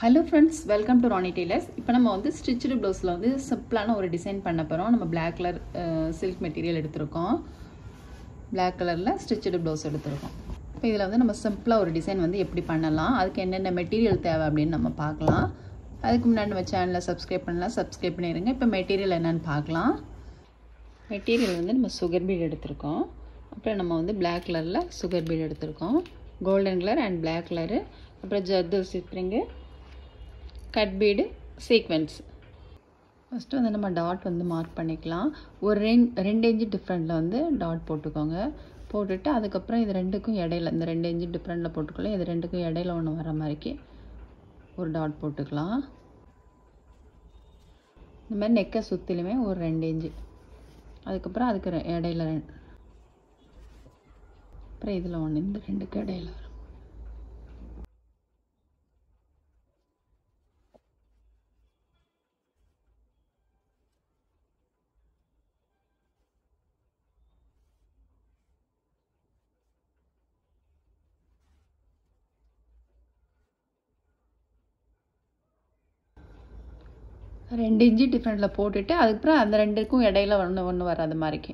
Hello friends, welcome to Ronnie Tailors. இப்போ நம்ம வந்து ஸ்டிச்டு ப்ளவுஸில் வந்து சிம்பிளான ஒரு டிசைன் பண்ண போகிறோம். நம்ம பிளாக் கலர் சில்க் மெட்டீரியல் எடுத்திருக்கோம். பிளாக் கலரில் ஸ்டிச்டு ப்ளவுஸ் எடுத்திருக்கோம். இப்போ இதில் வந்து நம்ம சிம்பிளாக ஒரு டிசைன் வந்து எப்படி பண்ணலாம், அதுக்கு என்னென்ன மெட்டீரியல் தேவை அப்படின்னு நம்ம பார்க்கலாம். அதுக்கு முன்னாடி நம்ம சேனலை சப்ஸ்கிரைப் பண்ணலாம், சப்ஸ்கிரைப் பண்ணிடுங்க. இப்போ மெட்டீரியல் என்னென்னு பார்க்கலாம். மெட்டீரியல் வந்து நம்ம சுகர் பீட் எடுத்திருக்கோம். அப்புறம் நம்ம வந்து பிளாக் கலரில் சுகர் பீட் எடுத்திருக்கோம். Golden colour and black colour, அப்புறம் ஜர்தோசி spring, cut bead, sequins. First வந்து நம்ம டாட் வந்து மார்க் பண்ணிக்கலாம். ஒரு ரெண்டு இன்ச்சு டிஃப்ரெண்ட்டில் வந்து டாட் போட்டுக்கோங்க. போட்டுட்டு அதுக்கப்புறம் இது ரெண்டுக்கும் இடையில, இந்த 2 இன்ச்சு டிஃப்ரெண்ட்டில் போட்டுக்கலாம். இது ரெண்டுக்கும் இடையில ஒன்று வர மாதிரிக்கு ஒரு டாட் போட்டுக்கலாம். இந்த மாதிரி நெக்கை சுற்றிலுமே ஒரு 2 இன்ச்சு, அதுக்கப்புறம் அதுக்கு இடையில அப்புறம் இதில் ஒன்று, இந்த ரெண்டுக்கு இடையில வரும். ரெண்டு இன்ச்சு டிஃப்ரெண்ட்டில் போட்டுட்டு அதுக்கப்புறம் அந்த ரெண்டுக்கும் இடையில ஒன்று வராத மாதிரிக்கு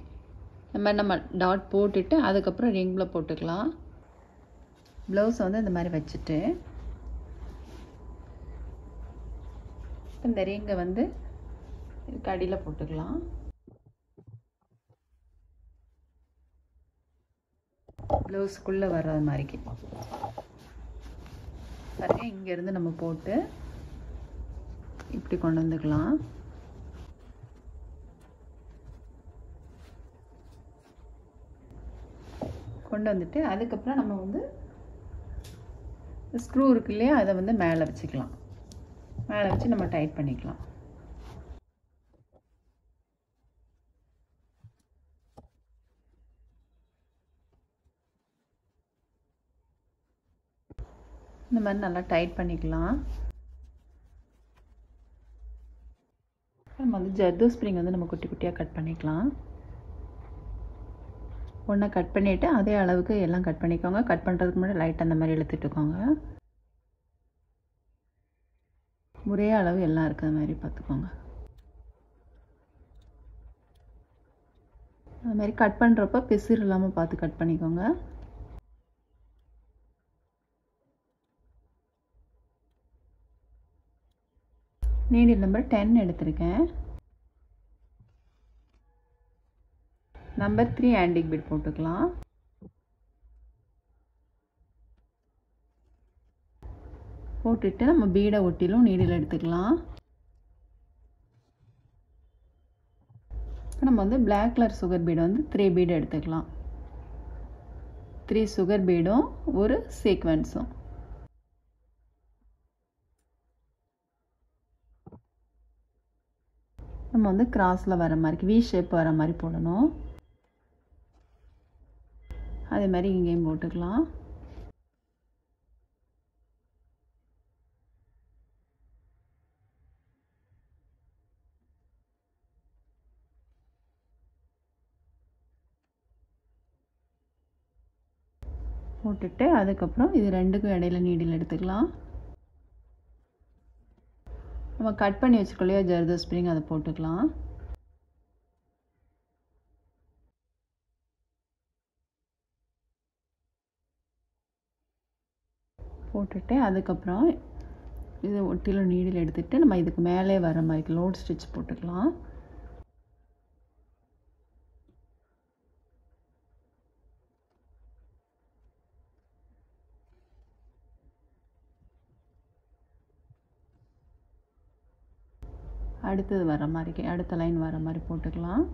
இந்த மாதிரி நம்ம டாட் போட்டுட்டு அதுக்கப்புறம் ரிங்கில் போட்டுக்கலாம். ப்ளவுஸ் வந்து இந்த மாதிரி வச்சுட்டு இந்த ரிங்கை வந்து இதுக்கு அடியில் போட்டுக்கலாம். ப்ளவுஸுக்குள்ளே வர்றது மாதிரிக்கு பாருங்க. இங்கேருந்து நம்ம போட்டு இப்படி கொண்டு வந்துக்கலாம். கொண்டு வந்துட்டு அதுக்கப்புறம் நம்ம வந்து ஸ்க்ரூ இருக்கு இல்லையா, அதை வந்து மேலே வச்சுக்கலாம். மேலே வச்சு நம்ம டைட் பண்ணிக்கலாம். இந்த மாதிரி நல்லா டைட் பண்ணிக்கலாம். நம்ம வந்து ஜர்தோ ஸ்ப்ரிங் வந்து நம்ம குட்டி குட்டியாக கட் பண்ணிக்கலாம். ஒன்றா கட் பண்ணிவிட்டு அதே அளவுக்கு எல்லாம் கட் பண்ணிக்கோங்க. கட் பண்ணுறதுக்கு முன்னாடி லைட் அந்த மாதிரி இழுத்துட்டுக்கோங்க. ஒரே அளவு எல்லாம் இருக்கிற மாதிரி பார்த்துக்கோங்க. அது மாதிரி கட் பண்ணுறப்ப பிசுறு இல்லாமல் பார்த்து கட் பண்ணிக்கோங்க. நீடில் நம்பர் 10 எடுத்திருக்கேன். நம்பர் 3 ஆன்டிக் பீட் போட்டுக்கலாம். போட்டுட்டு நம்ம பீடை ஒட்டிலும் நீடில் எடுத்துக்கலாம். இப்போ நம்ம வந்து பிளாக் கலர் சுகர் பீடை வந்து 3 பீடு எடுத்துக்கலாம். 3 சுகர் பீடும் ஒரு சீக்வென்ஸும். நம்ம வந்து கிராஸில் வர மாதிரி, வி ஷேப் வர மாதிரி போடணும். அதே மாதிரி இங்கேயும் போட்டுக்கலாம். போட்டுட்டு அதுக்கப்புறம் இது ரெண்டுக்கும் இடையில நீடில் எடுத்துக்கலாம். நம்ம கட் பண்ணி வச்சுக்கலையோ ஜர்தோ ஸ்ப்ரிங், அதை போட்டுக்கலாம். போட்டுட்டு அதுக்கப்புறம் இதை ஒட்டிலும் நீடில் எடுத்துகிட்டு நம்ம இதுக்கு மேலே வர மாதிரி லோட் ஸ்டிச் போட்டுக்கலாம். அடுத்தது வர மாதிரி, அடுத்த லைன் வர மாதிரி போட்டுக்கலாம்.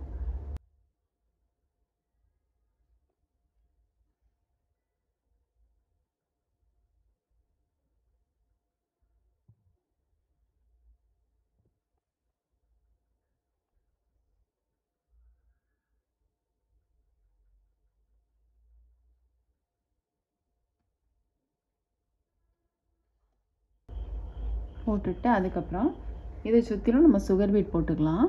போட்டுட்டு அதுக்கப்புறம் இதை சுற்றிலும் நம்ம சுகர் பீட் போட்டுக்கலாம்.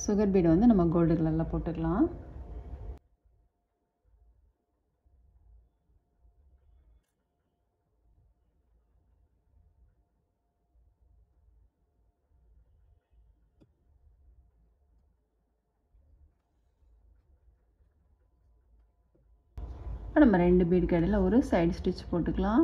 சுகர் பீட் வந்து நம்ம கோல்டு கலரில் போட்டுக்கலாம். இப்போ நம்ம 2 பீடுக்கு இடையில ஒரு சைடு ஸ்டிச் போட்டுக்கலாம்.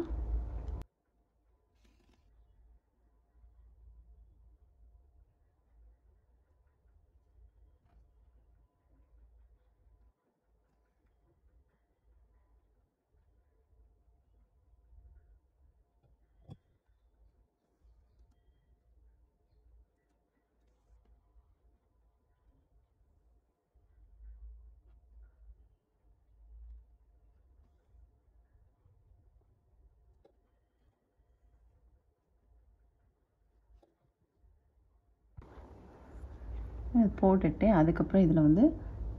போட்டுட்டு அதுக்கப்புறம் இதில் வந்து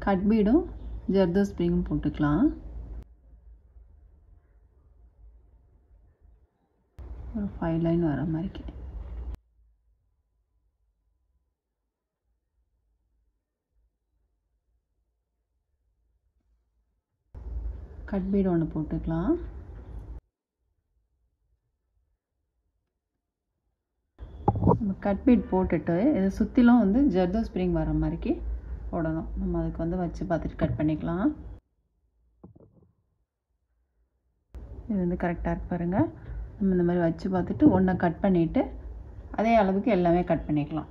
கட் பீடும் ஜர்தோ ஸ்ப்ரிங்கும் போட்டுக்கலாம். ஒரு 5 லைன் வர மாதிரிக்கு. கட் பீடு ஒன்று போட்டுக்கலாம். நம்ம கட் பீட் போட்டுட்டு இதை சுற்றிலும் வந்து ஜர்தோ ஸ்ப்ரிங் வர மாதிரிக்கு போடணும். நம்ம அதுக்கு வந்து வச்சு பார்த்துட்டு கட் பண்ணிக்கலாம். இது வந்து கரெக்டாக இருக்கு பாருங்கள். நம்ம இந்த மாதிரி வச்சு பார்த்துட்டு ஒன்றை கட் பண்ணிவிட்டு அதே அளவுக்கு எல்லாமே கட் பண்ணிக்கலாம்.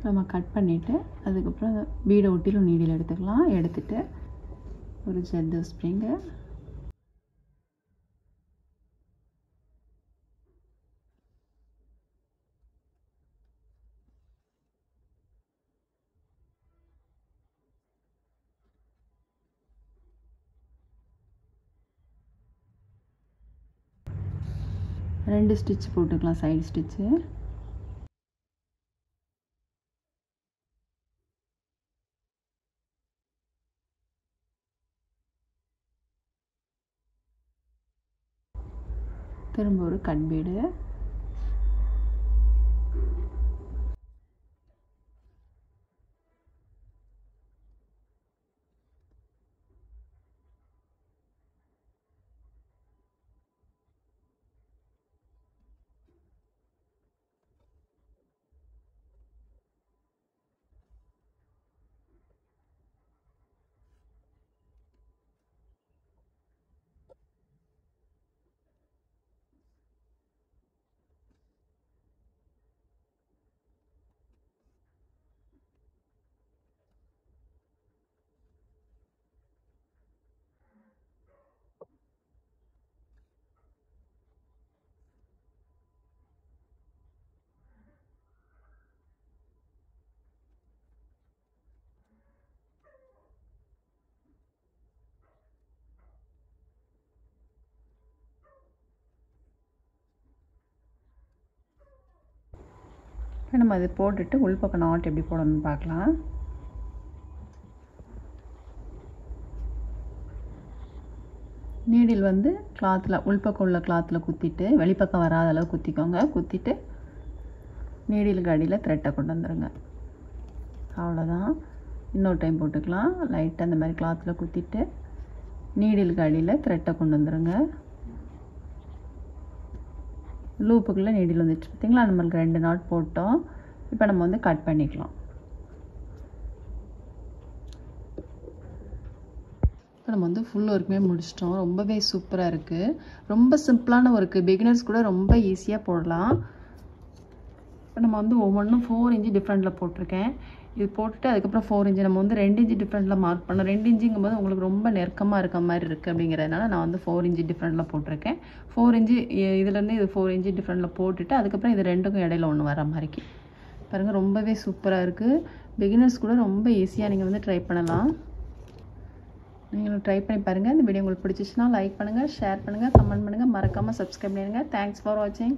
நம்ம கட் பண்ணிவிட்டு அதுக்கப்புறம் பீடை ஒட்டிலும் நீடில் எடுத்துக்கலாம். எடுத்துட்டு ஒரு ஜர்தோ ஸ்ப்ரிங்கு, ரெண்டு ஸ்டிச் போட்டுக்கலாம் சைடு ஸ்டிச்சு. திரும்ப ஒரு கட் பீடு, நம்ம அதை போட்டுட்டு உள்பக்கம் நாட் எப்படி போடணும்னு பார்க்கலாம். நீடில் வந்து கிளாத்தில் உள்பக்கம் உள்ள கிளாத்தில் குத்திட்டு வெளிப்பக்கம் வராத அளவு குத்திக்கோங்க. குத்திட்டு நீடிலுக்கு அடியில் த்ரெட்டை கொண்டு வந்துடுங்க. அவ்வளோதான். இன்னொரு டைம் போட்டுக்கலாம். லைட்டாக அந்த மாதிரி கிளாத்தில் குத்திட்டு நீடிலுக்கு அடியில் த்ரெட்டை கொண்டு வந்துடுங்க. லூப்புக்குள்ளே நீடில் வந்துட்டு பார்த்தீங்களா, நம்மளுக்கு 2 நாட் போட்டோம். இப்போ நம்ம வந்து கட் பண்ணிக்கலாம். இப்போ நம்ம வந்து ஃபுல் ஒர்க்குமே முடிச்சிட்டோம். ரொம்பவே சூப்பராக இருக்குது. ரொம்ப சிம்பிளான ஒர்க்கு, பிகினர்ஸ் கூட ரொம்ப ஈஸியாக போடலாம். இப்போ நம்ம வந்து ஒவ்வொன்றும் 4 இன்ச்சு டிஃப்ரெண்ட்டில் போட்டிருக்கேன். இது போட்டுட்டு அதுக்கப்புறம் 4 இன்ச்சு நம்ம வந்து 2 இன்ச்சு டிஃப்ரெண்ட்டில் மார்க் பண்ணோம். 2 இன்ச்சுங்கும் போது உங்களுக்கு ரொம்ப நெருக்கமாக இருக்க மாதிரி இருக்குது. அப்படிங்கிறதுனால நான் வந்து 4 இன்ச்சு டிஃப்ரெண்ட்டில் போட்டிருக்கேன். 4 இன்ச்சு இதுலேருந்து இது 4 இன்ச்சு டிஃப்ரெண்ட்டில் போட்டுட்டு அதுக்கப்புறம் இது ரெண்டுக்கும் இடையில ஒன்று வர மாதிரிக்கு பாருங்கள். ரொம்பவே சூப்பராக இருக்குது. பிகினர்ஸ் கூட ரொம்ப ஈஸியாக நீங்கள் வந்து ட்ரை பண்ணலாம். நீங்களும் ட்ரை பண்ணி பாருங்கள். இந்த வீடியோ உங்களுக்கு பிடிச்சிச்சுன்னா லைக் பண்ணுங்கள், ஷேர் பண்ணுங்கள், கமெண்ட் பண்ணுங்கள், மறக்காமல் சப்ஸ்கிரைப் பண்ணிடுங்க. தேங்க்ஸ் ஃபார் வாட்சிங்.